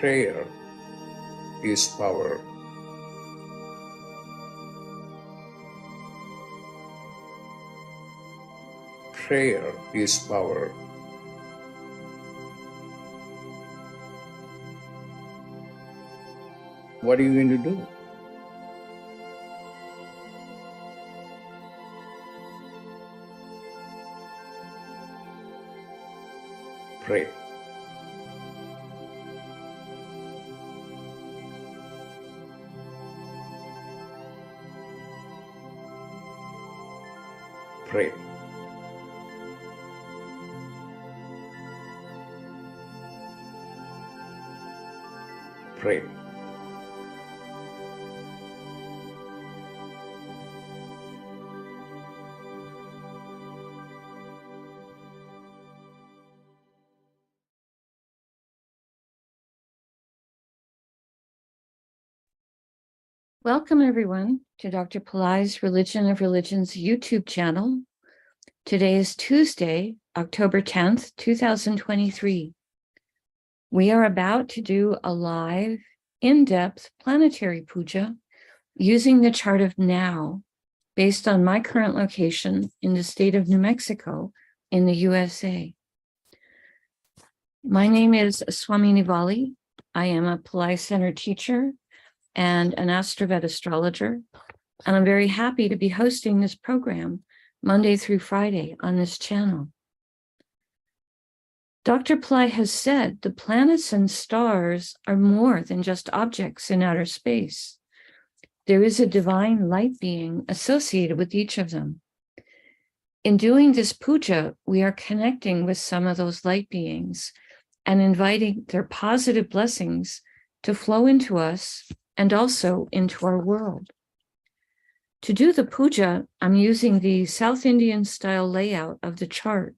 Prayer is power. Prayer is power. What are you going to do? Pray. Pray. Pray. Welcome, everyone, to Dr. Pillai's Religion of Religions YouTube channel. Today is Tuesday, October 10th, 2023. We are about to do a live, in-depth planetary puja using the chart of now, based on my current location in the state of New Mexico in the USA. My name is Swamini Valli. I am a Pillai Center teacher and an AstroVed astrologer, and I'm very happy to be hosting this program Monday through Friday on this channel. Dr. Pillai has said the planets and stars are more than just objects in outer space. There is a divine light being associated with each of them. In doing this puja, we are connecting with some of those light beings and inviting their positive blessings to flow into us and also into our world. To do the puja, I'm using the South Indian style layout of the chart.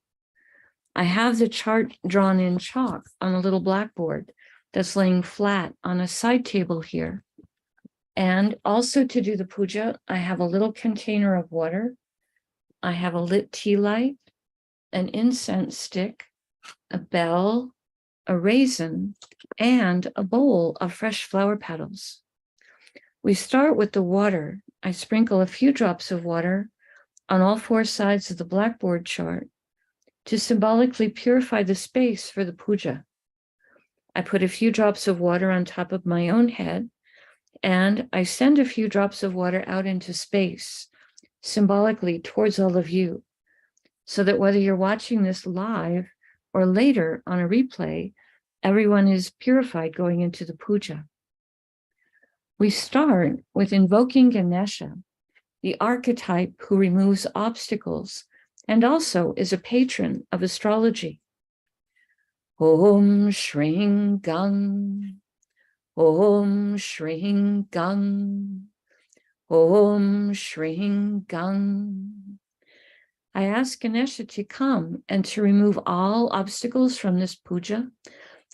I have the chart drawn in chalk on a little blackboard that's laying flat on a side table here. And also to do the puja, I have a little container of water. I have a lit tea light, an incense stick, a bell, a raisin, and a bowl of fresh flower petals. We start with the water. I sprinkle a few drops of water on all four sides of the blackboard chart to symbolically purify the space for the puja. I put a few drops of water on top of my own head, and I send a few drops of water out into space, symbolically towards all of you, so that whether you're watching this live or later on a replay, everyone is purified going into the puja. We start with invoking Ganesha, the archetype who removes obstacles and also is a patron of astrology. Om Shring Gang, Om Shring Gang, Om Shring Gang. I ask Ganesha to come and to remove all obstacles from this puja,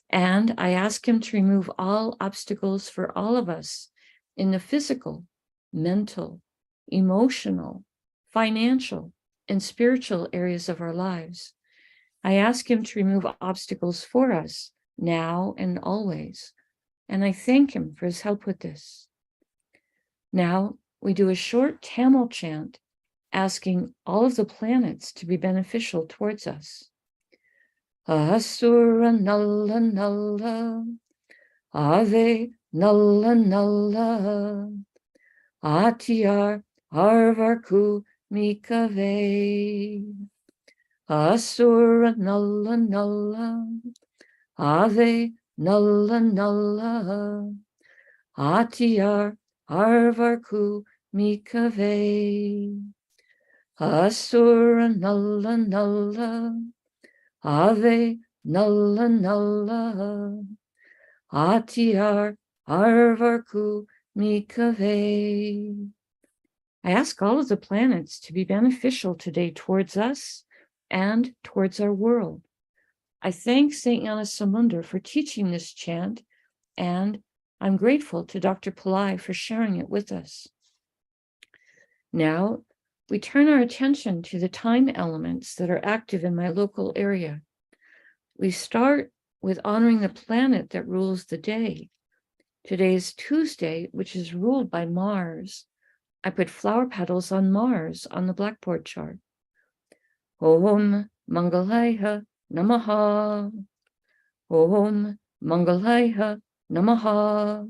and I ask him to remove all obstacles for all of us in the physical, mental, emotional, financial, and spiritual areas of our lives. I ask him to remove obstacles for us now and always, and I thank him for his help with this. Now we do a short Tamil chant asking all of the planets to be beneficial towards us. Asura Nalla Nalla, Ave Nalla Nalla, Atyar Arvarku Mikave. Asura Nalla Nalla, Ave Nalla Nalla, Atyar Arvarku Mikave. Asura Nalla Nalla, Ave Nalla Nalla, Atyar Arvarku Mikave. I ask all of the planets to be beneficial today towards us and towards our world. I thank St. Gnanasamunda for teaching this chant, and I'm grateful to Dr. Pillai for sharing it with us. Now, we turn our attention to the time elements that are active in my local area. We start with honoring the planet that rules the day. Today is Tuesday, which is ruled by Mars. I put flower petals on Mars on the blackboard chart. Om Mangalaya Namaha. Om Mangalaya Namaha.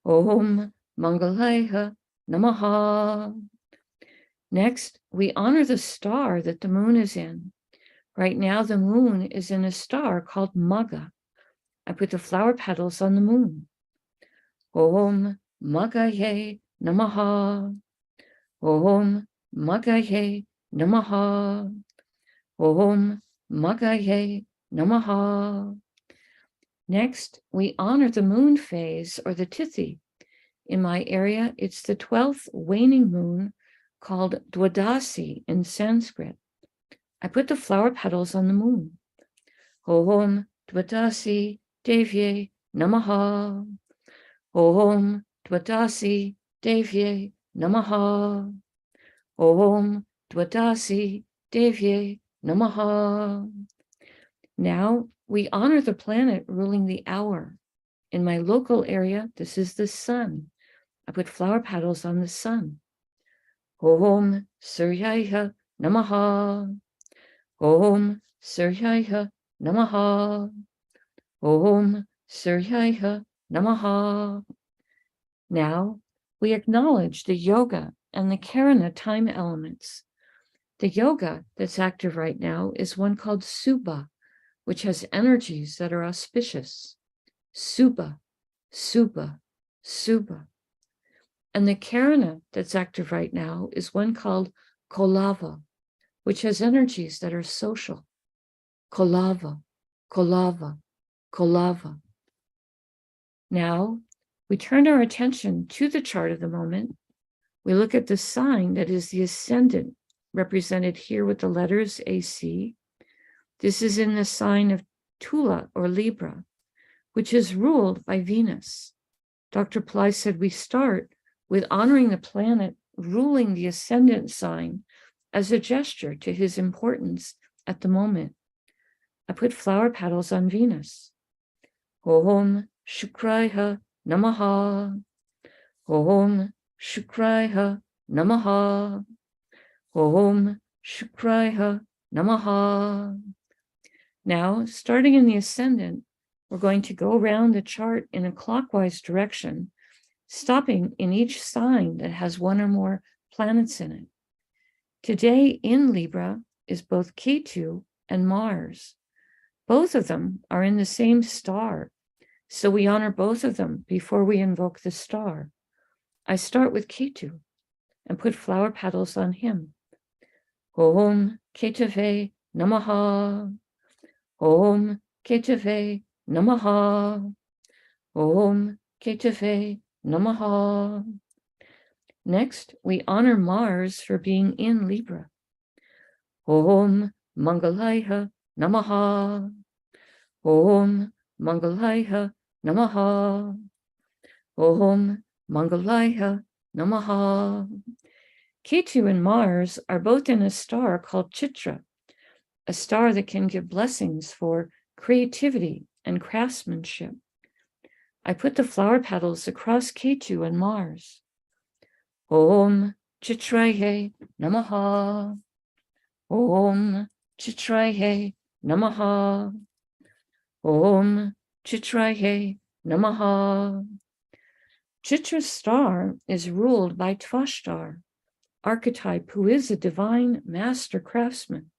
Om Mangalaya Namaha. Next, we honor the star that the moon is in. Right now, the moon is in a star called Magha. I put the flower petals on the moon. Om Maghaye Namaha. Om Maghaye Namaha. Om Maghaye Namaha. Next, we honor the moon phase or the Tithi. In my area, it's the 12th waning moon called Dwadasi in Sanskrit. I put the flower petals on the moon. Om Dwadasi Devye Namaha. Om Dwadasi Devye Namaha. Om Dwadasi Devye Namaha. Now we honor the planet ruling the hour. In my local area, this is the sun. I put flower petals on the sun. Om Suryaya Namaha. Om Suryaya Namaha. Om Suryaya Namaha. Now we acknowledge the yoga and the Karana time elements. The yoga that's active right now is one called Subha, which has energies that are auspicious. Subha, Subha, Subha. And the Karana that's active right now is one called Kolava, which has energies that are social. Kolava, Kolava, Kolava. Now, we turn our attention to the chart of the moment. We look at the sign that is the ascendant, represented here with the letters AC. This is in the sign of Tula or Libra, which is ruled by Venus. Dr. Pillai said we start with honoring the planet ruling the ascendant sign as a gesture to his importance at the moment. I put flower petals on Venus. Om Shukraya Namaha. Om Shukraya Namaha. Om Shukraya Namaha. Now, starting in the ascendant, we're going to go around the chart in a clockwise direction, stopping in each sign that has one or more planets in it. Today in Libra is both Ketu and Mars. Both of them are in the same star, so we honor both of them before we invoke the star. I start with Ketu and put flower petals on him. Om Ketave Namaha. Om Ketave Namaha. Om Ketave Namaha. Next, we honor Mars for being in Libra. Om Mangalaya Namaha. Om Mangalaya Namaha. Om Mangalaya Namaha. Ketu and Mars are both in a star called Chitra, a star that can give blessings for creativity and craftsmanship. I put the flower petals across Ketu and Mars. Om Chitraye Namaha. Om Chitraye Namaha. Om Chitraye Namaha. Chitra's star is ruled by Tvashtar, archetype who is a divine master craftsman.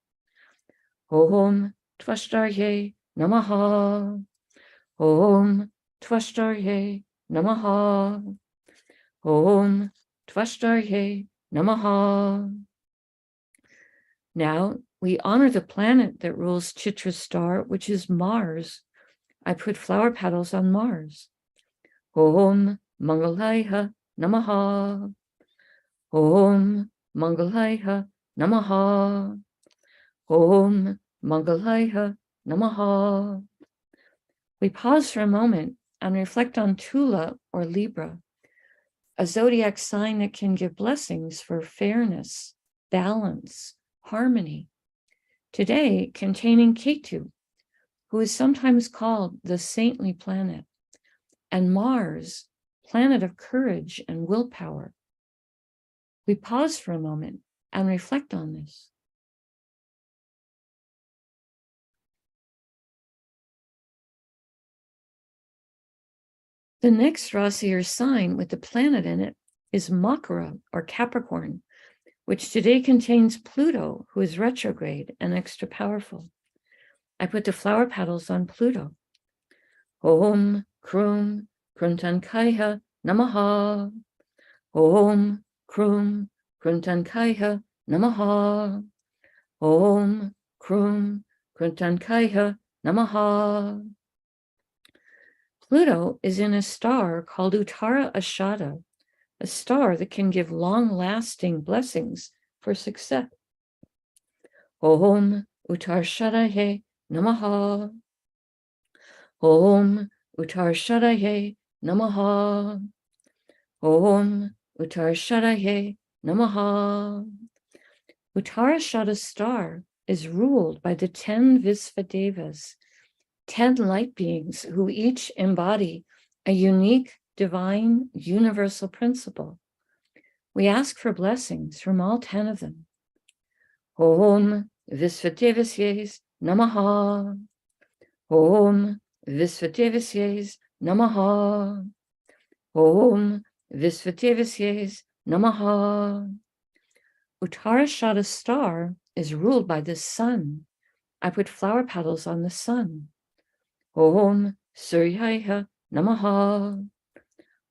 Om Tvashtarye Namaha. Om Tvashtarye Namaha. Om Tvashtarye Namaha. Now we honor the planet that rules Chitra's star, which is Mars. I put flower petals on Mars. Om Mangalaya Namaha. Om Mangalaya Namaha. Om Mangalaya Namaha. We pause for a moment and reflect on Tula or Libra, a zodiac sign that can give blessings for fairness, balance, harmony. Today, containing Ketu, who is sometimes called the saintly planet, and Mars, planet of courage and willpower. We pause for a moment and reflect on this. The next Rasi or sign with the planet in it is Makara or Capricorn, which today contains Pluto, who is retrograde and extra powerful. I put the flower petals on Pluto. Om Krum Kruntankaya Namaha. Om Krum Kruntankaya Namaha. Om Krum Kruntankaya Namaha. Pluto is in a star called Uttara Ashada, a star that can give long-lasting blessings for success. Om Uttarshadaye Namaha. Om Uttarshadaye Namaha. Om Uttarshadaye Namaha. Uttarashada star is ruled by the 10 Visvadevas, 10 light beings who each embody a unique, divine, universal principle. We ask for blessings from all 10 of them. Om Visvadevasye Namaha. Om Visvadevasye Namaha. Om Visvadevasye Namaha. Uttarashada star is ruled by the sun. I put flower petals on the sun. Om Suryaya Namaha.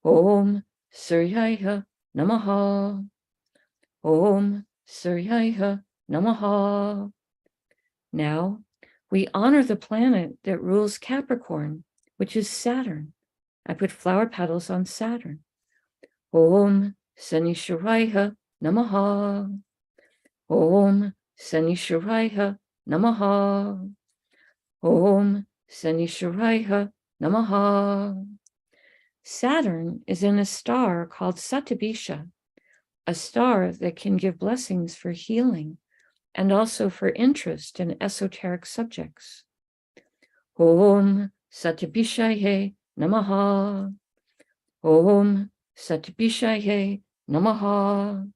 Om Suryaya Namaha. Om Suryaya Namaha. Now, we honor the planet that rules Capricorn, which is Saturn. I put flower petals on Saturn. Om Sanishwaraya Namaha. Om Sanishwaraya Namaha. Om Sanishwaraya Namaha. Saturn is in a star called Satabisha, a star that can give blessings for healing and also for interest in esoteric subjects. Om Satabishaye Namaha. Om Satabishaye Namaha.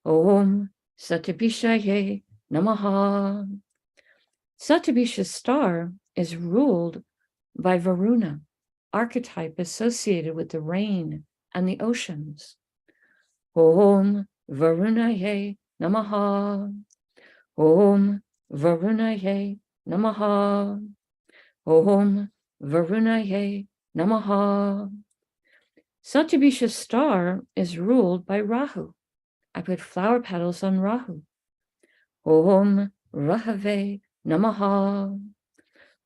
Om Satabishaye Namaha. Satabisha's star is ruled by Varuna, archetype associated with the rain and the oceans. Om Varunaye Namaha. Om Varunaye Namaha. Om Varunaye Namaha. Satabisha's star is ruled by Rahu. I put flower petals on Rahu. Om Rahave Namaha.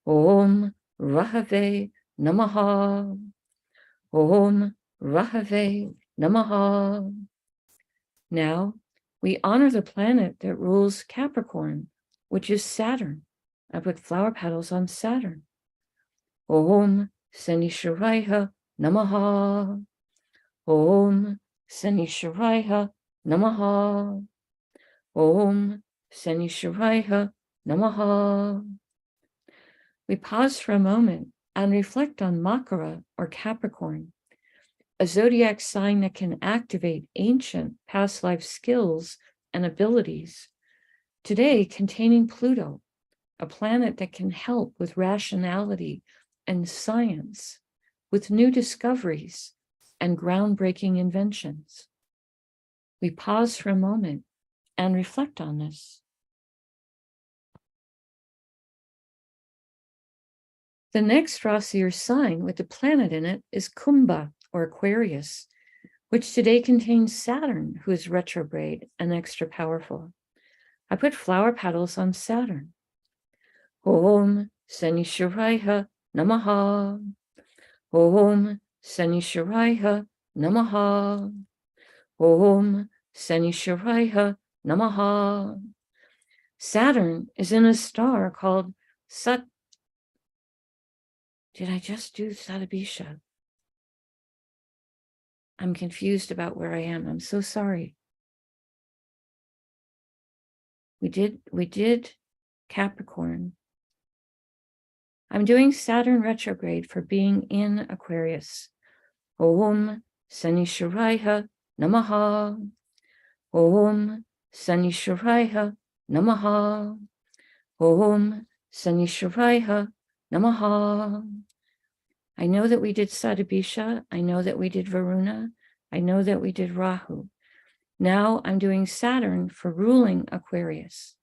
Om Rahave Namaha. Om Rahave Namaha. Now, we honor the planet that rules Capricorn, which is Saturn. I put flower petals on Saturn. Om Sanishwaraya Namaha. Om Sanishwaraya Namaha. Om Sanishwaraya Namaha. We pause for a moment and reflect on Makara or Capricorn, a zodiac sign that can activate ancient past life skills and abilities, today containing Pluto, a planet that can help with rationality and science, with new discoveries and groundbreaking inventions. We pause for a moment and reflect on this. The next Rasi or sign with the planet in it is Kumbha or Aquarius, which today contains Saturn, who is retrograde and extra powerful. I put flower petals on Saturn. Om Sanishwaraya Namaha. Om Sanishwaraya Namaha. Om Sanishwaraya Namaha. Saturn is in a star called Did I just do Satabisha? I'm confused about where I am. I'm so sorry. We did Capricorn. I'm doing Saturn retrograde for being in Aquarius. Om Sanisharaya Namaha. Om Sanisharaya Namaha. Om Sanisharaya Namaha. I know that we did Sadabisha. I know that we did Varuna. I know that we did Rahu. Now I'm doing Saturn for ruling Aquarius.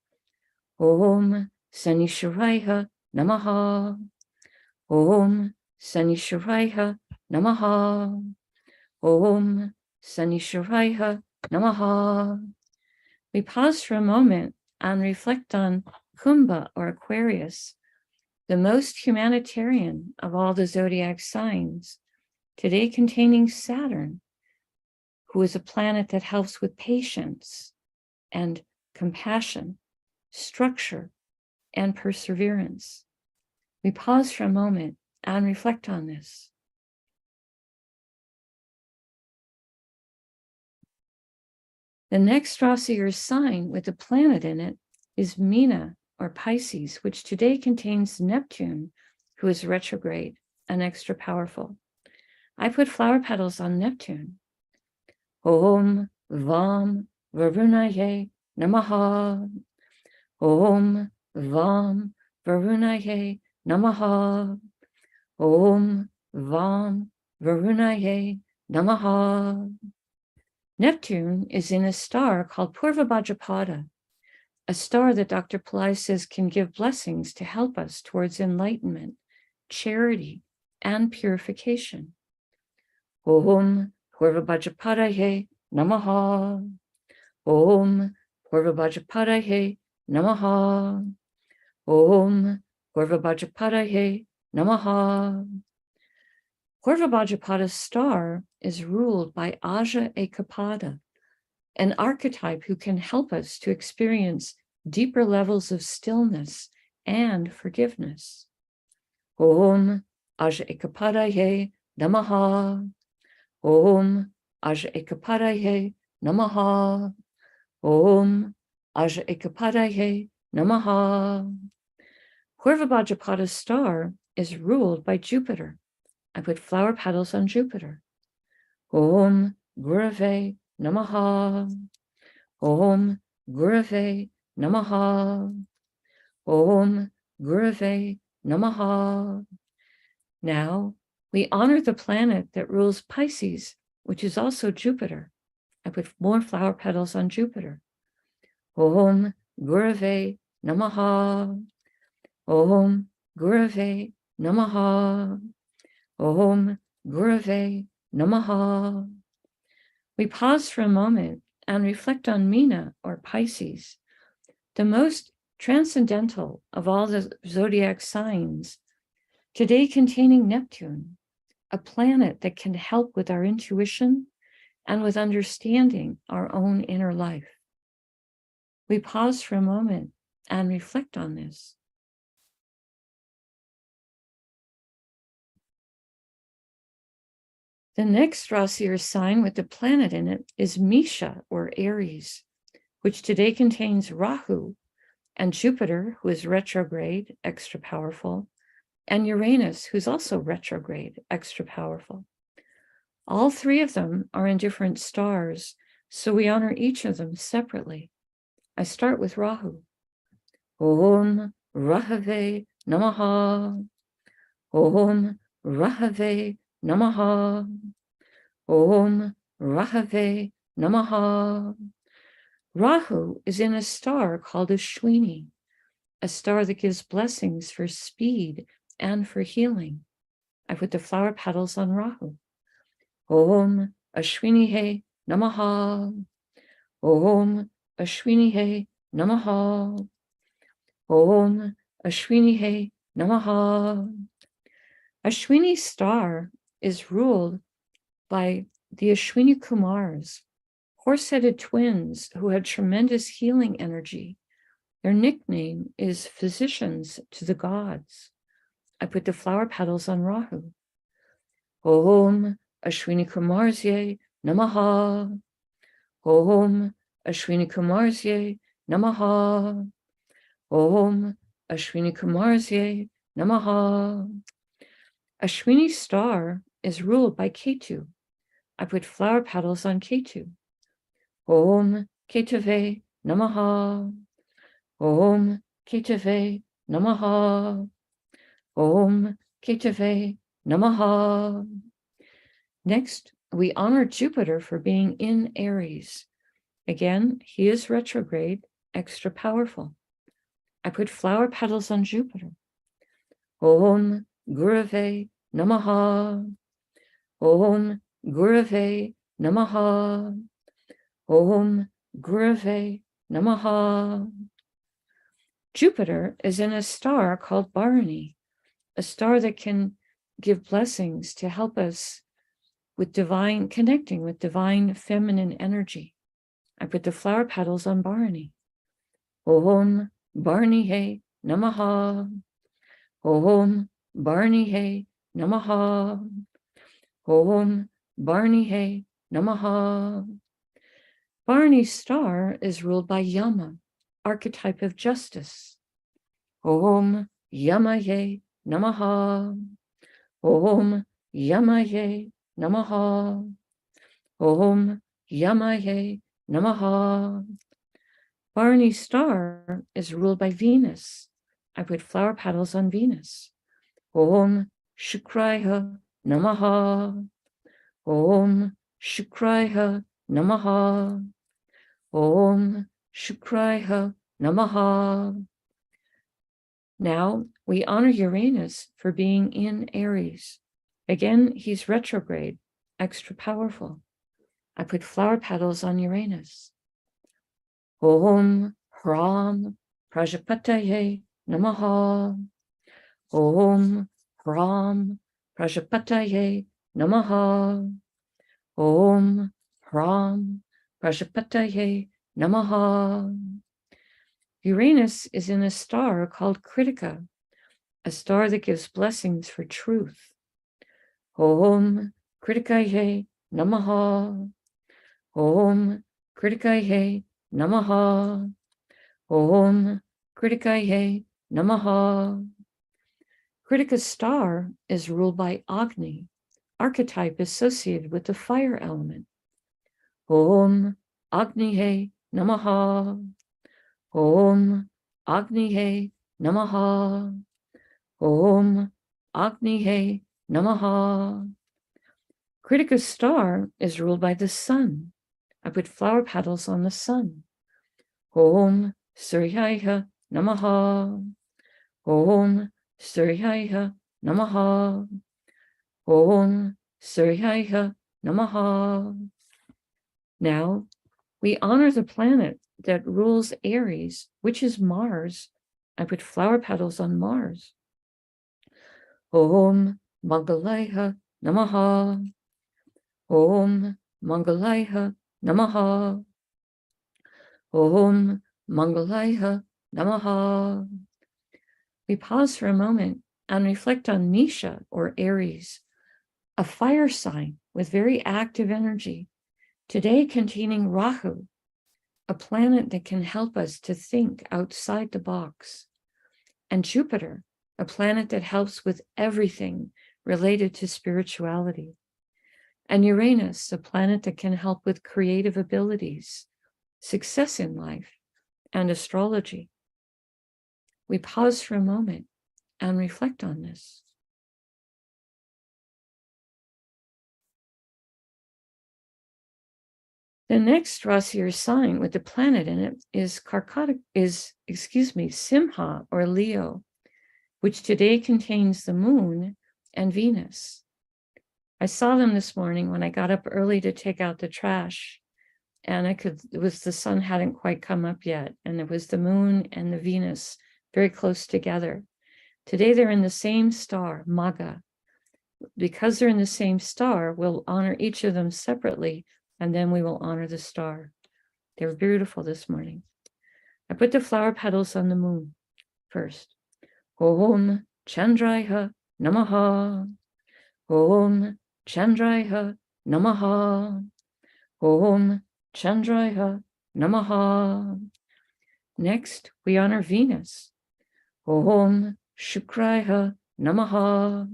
Om Sanisharaya Namaha. Om Sanisharaya Namaha. Om Sanisharaya Namaha. We pause for a moment and reflect on Kumbha or Aquarius, the most humanitarian of all the zodiac signs, today containing Saturn, who is a planet that helps with patience and compassion, structure, and perseverance. We pause for a moment and reflect on this. The next Rasi or sign with a planet in it is Meena or Pisces, which today contains Neptune, who is retrograde and extra powerful. I put flower petals on Neptune. Om Vam Varunaye Namaha. Om Vam Varunaye Namaha. Om Vam Varunaye Namaha. Neptune is in a star called Purva Bhadrapada, a star that Dr. Pillai says can give blessings to help us towards enlightenment, charity, and purification. Om Purva Bhadrapadaye Namaha. Om Purva Bhadrapadaye Namaha. Om Purva Bhadrapadaye Namaha. Purva Bhadrapada's star is ruled by Aja Ekapada, an archetype who can help us to experience deeper levels of stillness and forgiveness. Om Aja Ekapadaye Namaha. Om Aja Ekapadaye Namaha. Om Aja Ekapadaye Namaha. Purva Bhadrapada's star is ruled by Jupiter. I put flower petals on Jupiter. Om Gurave Namaha. Om Gurave Namaha. Om Gurave Namaha. Now we honor the planet that rules Pisces, which is also Jupiter. I put more flower petals on Jupiter. Om Gurave Namaha. Om Gurave Namaha. Om Gurave Namaha. We pause for a moment and reflect on Meena or Pisces, the most transcendental of all the zodiac signs, today containing Neptune, a planet that can help with our intuition and with understanding our own inner life. We pause for a moment and reflect on this. The next Rasi or sign with the planet in it is Misha or Aries, which today contains Rahu and Jupiter, who is retrograde, extra powerful, and Uranus, who's also retrograde, extra powerful. All three of them are in different stars, so we honor each of them separately. I start with Rahu. Om Rahave Namaha. Om Rahave Namaha. Om Rahave Namaha. Rahu is in a star called Ashwini, a star that gives blessings for speed and for healing. I put the flower petals on Rahu. Om Ashwini Namaha. Om Ashwini Namaha. Om Ashwini Namaha. Ashwini's star is ruled by the Ashwini Kumars, horse-headed twins who had tremendous healing energy. Their nickname is physicians to the gods. I put the flower petals on Rahu. Om Ashwini Kumarsye Namaha. Om Ashwini Kumarsye Namaha. Om Ashwini Kumarsye Namaha. Ashwini star is ruled by Ketu. I put flower petals on Ketu. Om Ketave Namaha. Om Ketave Namaha. Om Ketave Namaha. Next, we honor Jupiter for being in Aries. Again, he is retrograde, extra powerful. I put flower petals on Jupiter. Om Gurave Namaha. Om Gurave Namaha. Om Gurave Namaha. Jupiter is in a star called Bharani, a star that can give blessings to help us with divine, connecting with divine feminine energy. I put the flower petals on Bharani. Om Bharani Namaha. Om Bharani Namaha. Om Bharani Namaha. Bharani's star is ruled by Yama, archetype of justice. Om Yamaye Namaha. Om Yamaye Namaha. Om Yamaye Namaha. Bharani's star is ruled by Venus. I put flower petals on Venus. Om Shukraya Namaha. Om Shukraya Namaha. Om Shukraya Namaha. Now we honor Uranus for being in Aries. Again, he's retrograde, extra powerful. I put flower petals on Uranus. Om Hram Prajapataye Namaha. Om Hram Prajapataye Namaha. Om Hram Prajapataye Namaha. Uranus is in a star called Kritika, a star that gives blessings for truth. Om Kritikaye Namaha. Om Kritikaye Namaha. Om Kritikaye Namaha. Kritika's star is ruled by Agni, archetype associated with the fire element. Om Agnihe Namaha. Om Agnihe Namaha. Om Agnihe Namaha. Kritika's star is ruled by the sun. I put flower petals on the sun. Om Suryaya Namaha. Om Suryaya Namaha. Om Suryaya Namaha. Now we honor the planet that rules Aries, which is Mars. I put flower petals on Mars. Om Mangalaya Namaha. Om Mangalaya Namaha. Om Mangalaya Namaha. We pause for a moment and reflect on Misha, or Aries, a fire sign with very active energy, today containing Rahu, a planet that can help us to think outside the box, and Jupiter, a planet that helps with everything related to spirituality, and Uranus, a planet that can help with creative abilities, success in life, and astrology. We pause for a moment and reflect on this. The next Rasi or sign with the planet in it is Simha or Leo, which today contains the moon and Venus. I saw them this morning when I got up early to take out the trash, and the sun hadn't quite come up yet, and it was the moon and the Venus very close together. Today they're in the same star, Magha. Because they're in the same star, we'll honor each of them separately, and then we will honor the star. They were beautiful this morning. I put the flower petals on the moon first. Om Chandraya Namaha. Om Chandraya Namaha. Om Chandraya Namaha. Next, we honor Venus. Om Shukraya Namaha.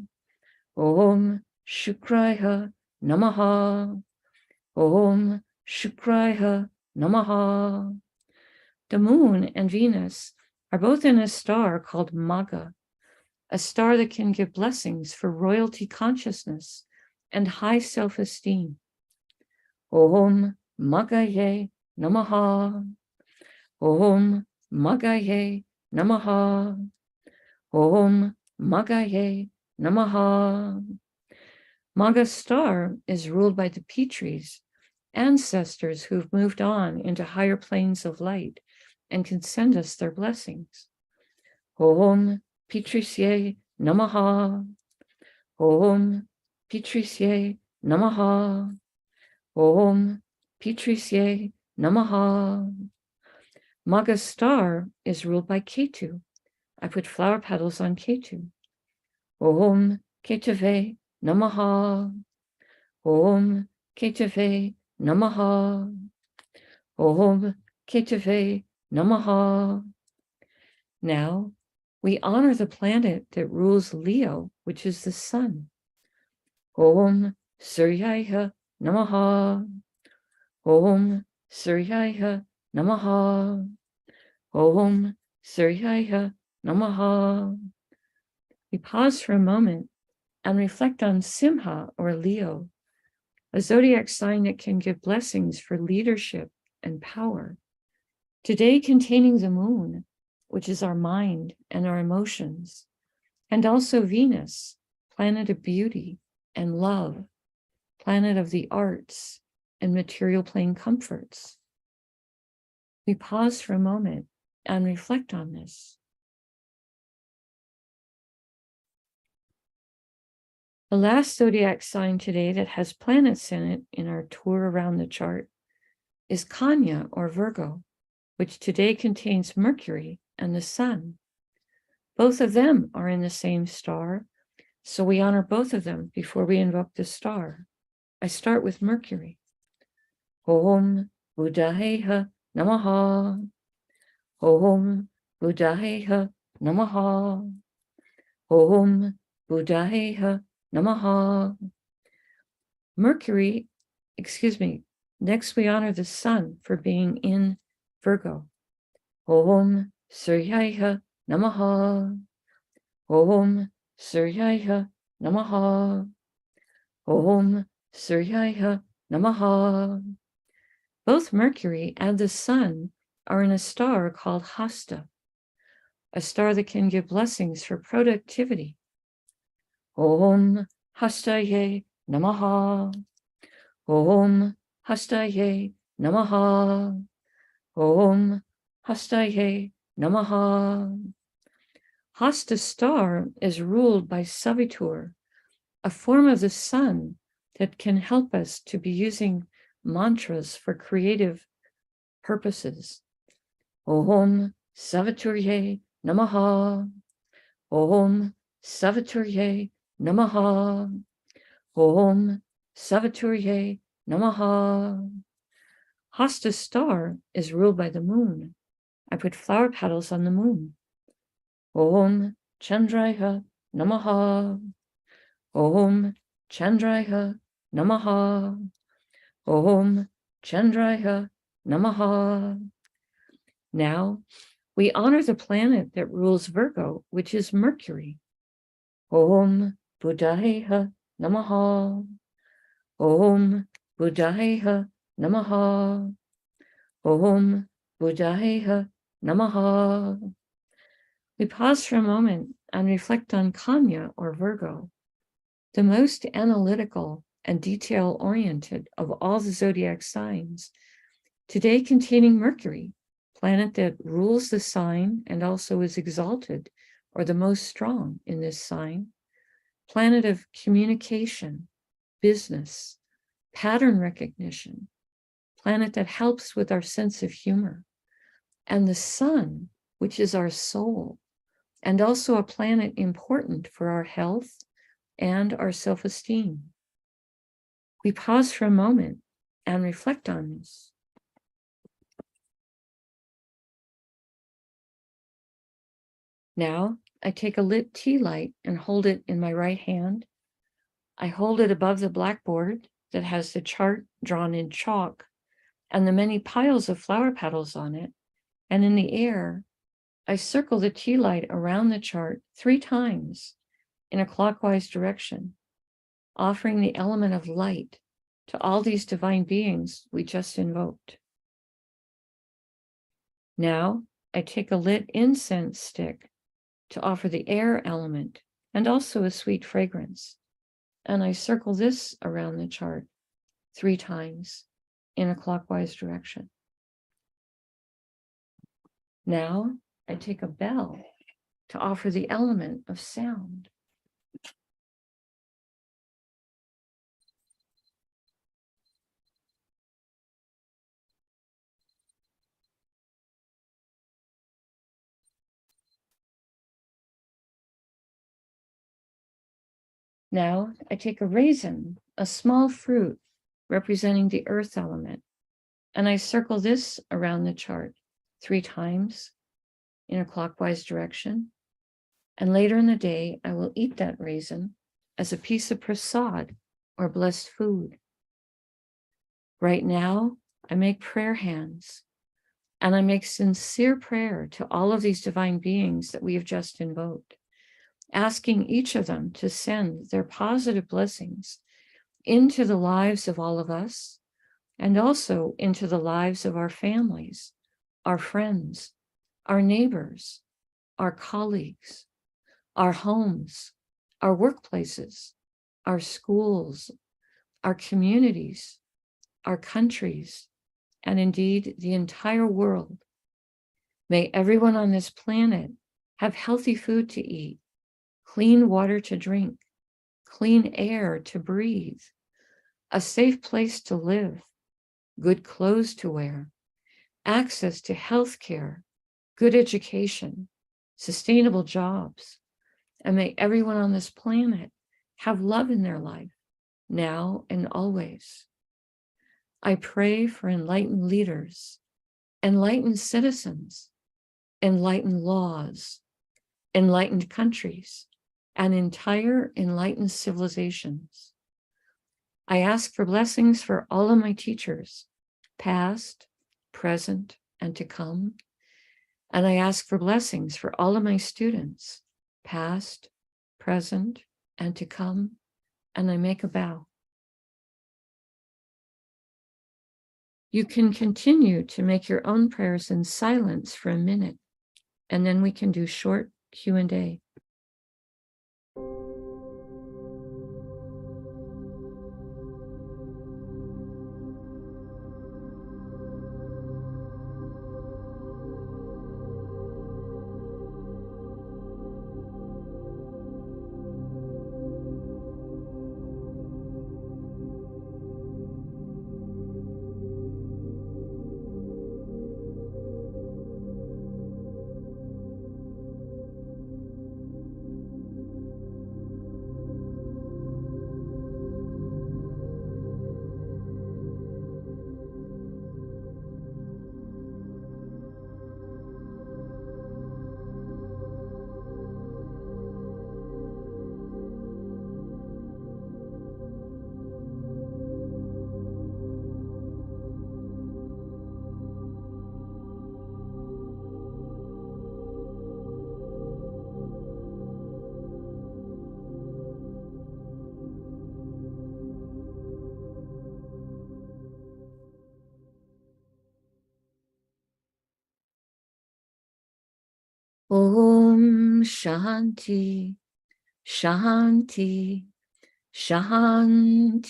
Om Shukraya Namaha. Om Shukraya Namaha. The moon and Venus are both in a star called Magha, a star that can give blessings for royalty consciousness and high self-esteem. Om Magaye Namaha. Om Magaye Namaha. Om Magaye Namaha. Magha star is ruled by the Petries, ancestors who've moved on into higher planes of light and can send us their blessings. Om Petrisye Namaha. Om Petrisye Namaha. Om Petrisye Namaha. Magha star is ruled by Ketu. I put flower petals on Ketu. Om Ketave Namaha. Om Ketave Namaha. Om Ketave Namaha. Now, we honor the planet that rules Leo, which is the sun. Om Suryaya Namaha. Om Suryaya Namaha. Om Suryaya Namaha. We pause for a moment and reflect on Simha or Leo, a zodiac sign that can give blessings for leadership and power. Today containing the moon, which is our mind and our emotions, and also Venus, planet of beauty and love, planet of the arts and material plane comforts. We pause for a moment and reflect on this. The last zodiac sign today that has planets in it in our tour around the chart is Kanya or Virgo, which today contains Mercury and the Sun. Both of them are in the same star, so we honor both of them before we invoke the star. I start with Mercury. Om Buddhayeha Namaha. Om Buddhayeha Namaha. Om Buddhayeha Namaha. Next we honor the Sun for being in Virgo. Om Suryaya Namaha. Om Suryaya Namaha. Om Suryaya Namaha. Both Mercury and the Sun are in a star called Hasta, a star that can give blessings for productivity. Om Hastaye Namaha. Om Hastaye Namaha. Om Hastaye Namaha. Hasta star is ruled by Savitur, a form of the sun that can help us to be using mantras for creative purposes. Om Saviturye Namaha. Om Saviturye Namaha. Om Saviturye Namaha. Hasta star is ruled by the moon. I put flower petals on the moon. Om Chandraya Namaha. Om Chandraya Namaha. Om Chandraya Namaha. Now, we honor the planet that rules Virgo, which is Mercury. Om Buddhayeha Namaha. Om Buddhayeha Namaha. Om Buddhayeha Namaha. We pause for a moment and reflect on Kanya or Virgo, the most analytical and detail-oriented of all the zodiac signs, today containing Mercury, planet that rules the sign and also is exalted or the most strong in this sign, planet of communication, business, pattern recognition, planet that helps with our sense of humor, and the Sun, which is our soul, and also a planet important for our health and our self-esteem. We pause for a moment and reflect on this. Now, I take a lit tea light and hold it in my right hand. I hold it above the blackboard that has the chart drawn in chalk and the many piles of flower petals on it. And in the air, I circle the tea light around the chart 3 times in a clockwise direction, offering the element of light to all these divine beings we just invoked. Now, I take a lit incense stick to offer the air element and also a sweet fragrance. And I circle this around the chart 3 times in a clockwise direction. Now, I take a bell to offer the element of sound. Now, I take a raisin, a small fruit representing the earth element, and I circle this around the chart 3 times in a clockwise direction. And later in the day, I will eat that raisin as a piece of prasad or blessed food. Right now, I make prayer hands, and I make sincere prayer to all of these divine beings that we have just invoked, asking each of them to send their positive blessings into the lives of all of us, and also into the lives of our families, our friends, our neighbors, our colleagues, our homes, our workplaces, our schools, our communities, our countries, and indeed the entire world. May everyone on this planet have healthy food to eat, clean water to drink, clean air to breathe, a safe place to live, good clothes to wear, access to health care, good education, sustainable jobs, and may everyone on this planet have love in their life, now and always. I pray for enlightened leaders, enlightened citizens, enlightened laws, enlightened countries, and entire enlightened civilizations. I ask for blessings for all of my teachers, past, present, and to come. And I ask for blessings for all of my students, past, present, and to come. And I make a bow. You can continue to make your own prayers in silence for a minute, and then we can do short Q&A. Om Shanti, Shanti, Shanti.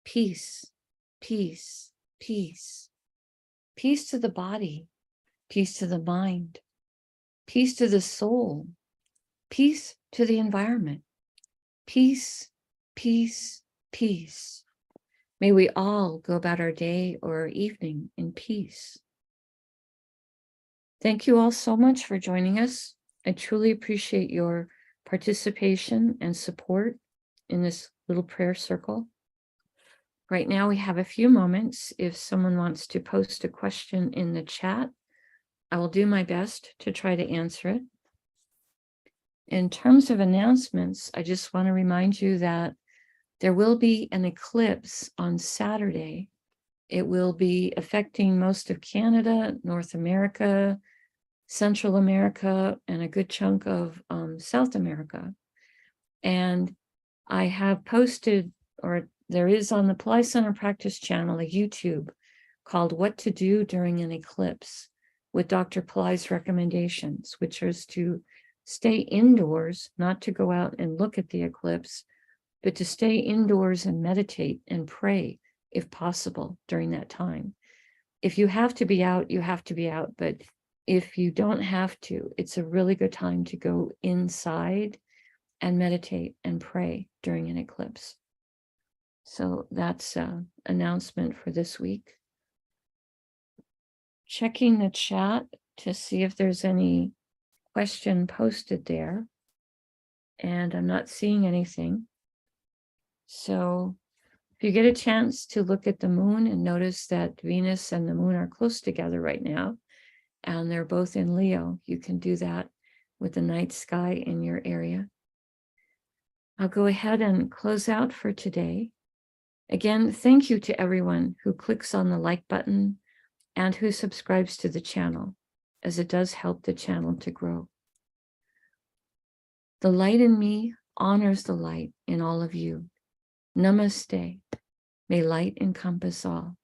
Peace, peace, peace. Peace to the body, peace to the mind, peace to the soul, peace to the environment. Peace, peace, peace. May we all go about our day or our evening in peace. Thank you all so much for joining us. I truly appreciate your participation and support in this little prayer circle. Right now we have a few moments. If someone wants to post a question in the chat, I will do my best to try to answer it. In terms of announcements, I just want to remind you that there will be an eclipse on Saturday. It will be affecting most of Canada, North America, Central America, and a good chunk of South America. And I have posted, or there is on the Pillai Center Practice channel, a YouTube called What to Do During an Eclipse with Dr. Pillai's recommendations, which is to stay indoors, not to go out and look at the eclipse, but to stay indoors and meditate and pray if possible during that time. If you have to be out, you have to be out. But if you don't have to, it's a really good time to go inside and meditate and pray during an eclipse. So that's an announcement for this week. Checking the chat to see if there's any question posted there. And I'm not seeing anything. So if you get a chance to look at the moon and notice that Venus and the moon are close together right now, and they're both in Leo, you can do that with the night sky in your area. I'll go ahead and close out for today. Again, thank you to everyone who clicks on the like button and who subscribes to the channel, as it does help the channel to grow. The light in me honors the light in all of you. Namaste. May light encompass all.